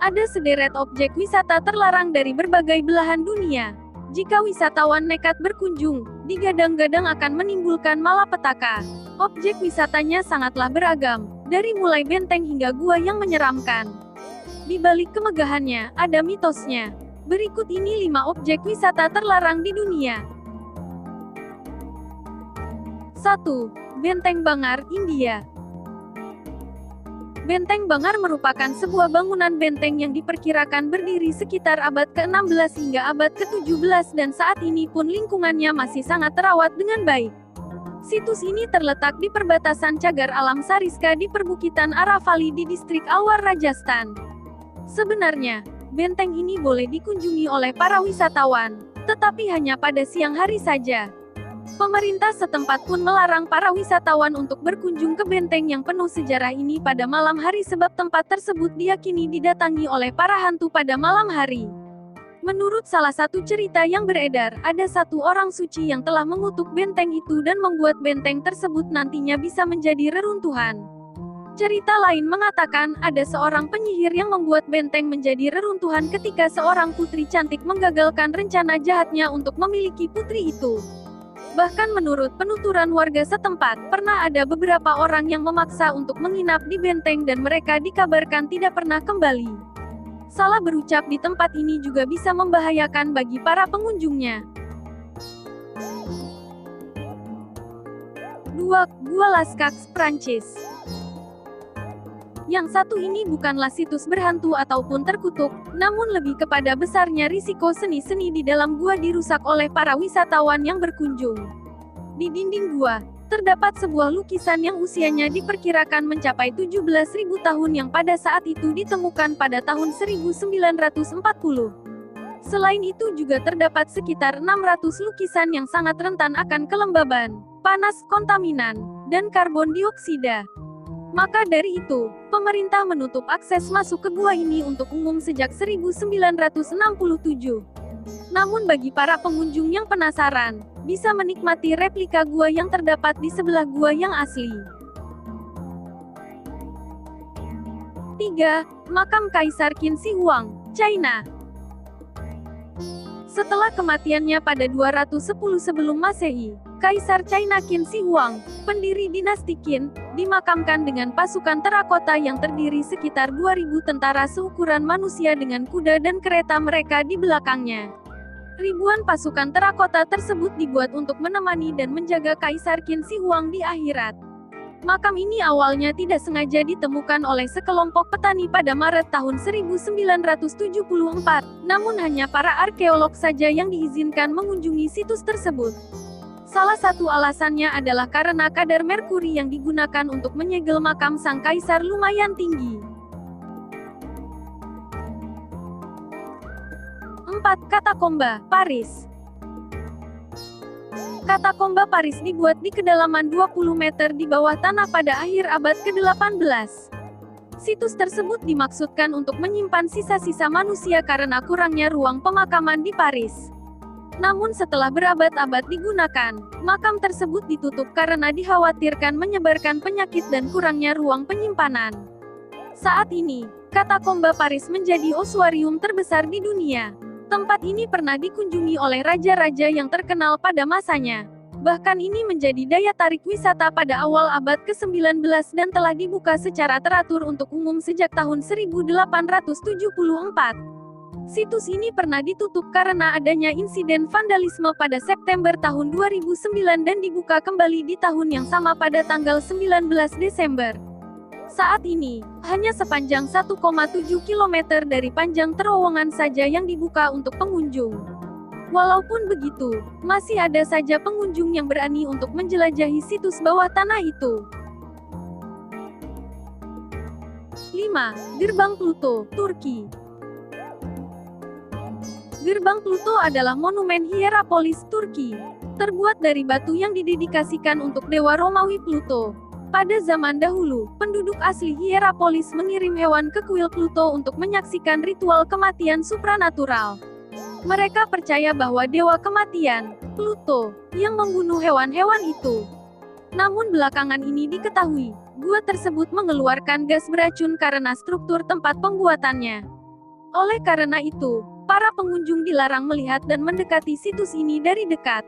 Ada sederet objek wisata terlarang dari berbagai belahan dunia. Jika wisatawan nekat berkunjung, digadang-gadang akan menimbulkan malapetaka. Objek wisatanya sangatlah beragam, dari mulai benteng hingga gua yang menyeramkan. Di balik kemegahannya, ada mitosnya. Berikut ini 5 objek wisata terlarang di dunia. 1. Benteng Bangar, India. Benteng Bangar merupakan sebuah bangunan benteng yang diperkirakan berdiri sekitar abad ke-16 hingga abad ke-17 dan saat ini pun lingkungannya masih sangat terawat dengan baik. Situs ini terletak di perbatasan cagar alam Sariska di perbukitan Aravalli di distrik Alwar, Rajasthan. Sebenarnya, benteng ini boleh dikunjungi oleh para wisatawan, tetapi hanya pada siang hari saja. Pemerintah setempat pun melarang para wisatawan untuk berkunjung ke benteng yang penuh sejarah ini pada malam hari sebab tempat tersebut diyakini didatangi oleh para hantu pada malam hari. Menurut salah satu cerita yang beredar, ada satu orang suci yang telah mengutuk benteng itu dan membuat benteng tersebut nantinya bisa menjadi reruntuhan. Cerita lain mengatakan, ada seorang penyihir yang membuat benteng menjadi reruntuhan ketika seorang putri cantik menggagalkan rencana jahatnya untuk memiliki putri itu. Bahkan menurut penuturan warga setempat, pernah ada beberapa orang yang memaksa untuk menginap di benteng dan mereka dikabarkan tidak pernah kembali. Salah berucap di tempat ini juga bisa membahayakan bagi para pengunjungnya. 2. Gua Lascaux, Prancis. Yang satu ini bukanlah situs berhantu ataupun terkutuk, namun lebih kepada besarnya risiko seni-seni di dalam gua dirusak oleh para wisatawan yang berkunjung. Di dinding gua, terdapat sebuah lukisan yang usianya diperkirakan mencapai 17.000 tahun yang pada saat itu ditemukan pada tahun 1940. Selain itu juga terdapat sekitar 600 lukisan yang sangat rentan akan kelembaban, panas, kontaminan, dan karbon dioksida. Maka dari itu, pemerintah menutup akses masuk ke gua ini untuk umum sejak 1967. Namun bagi para pengunjung yang penasaran, bisa menikmati replika gua yang terdapat di sebelah gua yang asli. 3. Makam Kaisar Qin Shi Huang, China. Setelah kematiannya pada 210 sebelum Masehi, Kaisar China Qin Shi Huang, pendiri dinasti Qin, dimakamkan dengan pasukan terakota yang terdiri sekitar 2.000 tentara seukuran manusia dengan kuda dan kereta mereka di belakangnya. Ribuan pasukan terakota tersebut dibuat untuk menemani dan menjaga Kaisar Qin Shi Huang di akhirat. Makam ini awalnya tidak sengaja ditemukan oleh sekelompok petani pada Maret tahun 1974, namun hanya para arkeolog saja yang diizinkan mengunjungi situs tersebut. Salah satu alasannya adalah karena kadar merkuri yang digunakan untuk menyegel makam sang kaisar lumayan tinggi. 4. Katakomba, Paris. Katakomba Paris dibuat di kedalaman 20 meter di bawah tanah pada akhir abad ke-18. Situs tersebut dimaksudkan untuk menyimpan sisa-sisa manusia karena kurangnya ruang pemakaman di Paris. Namun setelah berabad-abad digunakan, makam tersebut ditutup karena dikhawatirkan menyebarkan penyakit dan kurangnya ruang penyimpanan. Saat ini, Katakomba Paris menjadi ossuarium terbesar di dunia. Tempat ini pernah dikunjungi oleh raja-raja yang terkenal pada masanya. Bahkan ini menjadi daya tarik wisata pada awal abad ke-19 dan telah dibuka secara teratur untuk umum sejak tahun 1874. Situs ini pernah ditutup karena adanya insiden vandalisme pada September tahun 2009 dan dibuka kembali di tahun yang sama pada tanggal 19 Desember. Saat ini, hanya sepanjang 1,7 km dari panjang terowongan saja yang dibuka untuk pengunjung. Walaupun begitu, masih ada saja pengunjung yang berani untuk menjelajahi situs bawah tanah itu. 5. Gerbang Pluto, Turki. Gerbang Pluto adalah monumen Hierapolis, Turki. Terbuat dari batu yang didedikasikan untuk dewa Romawi Pluto. Pada zaman dahulu, penduduk asli Hierapolis mengirim hewan ke kuil Pluto untuk menyaksikan ritual kematian supranatural. Mereka percaya bahwa dewa kematian, Pluto, yang membunuh hewan-hewan itu. Namun belakangan ini diketahui, gua tersebut mengeluarkan gas beracun karena struktur tempat pembuatannya. Oleh karena itu, para pengunjung dilarang melihat dan mendekati situs ini dari dekat.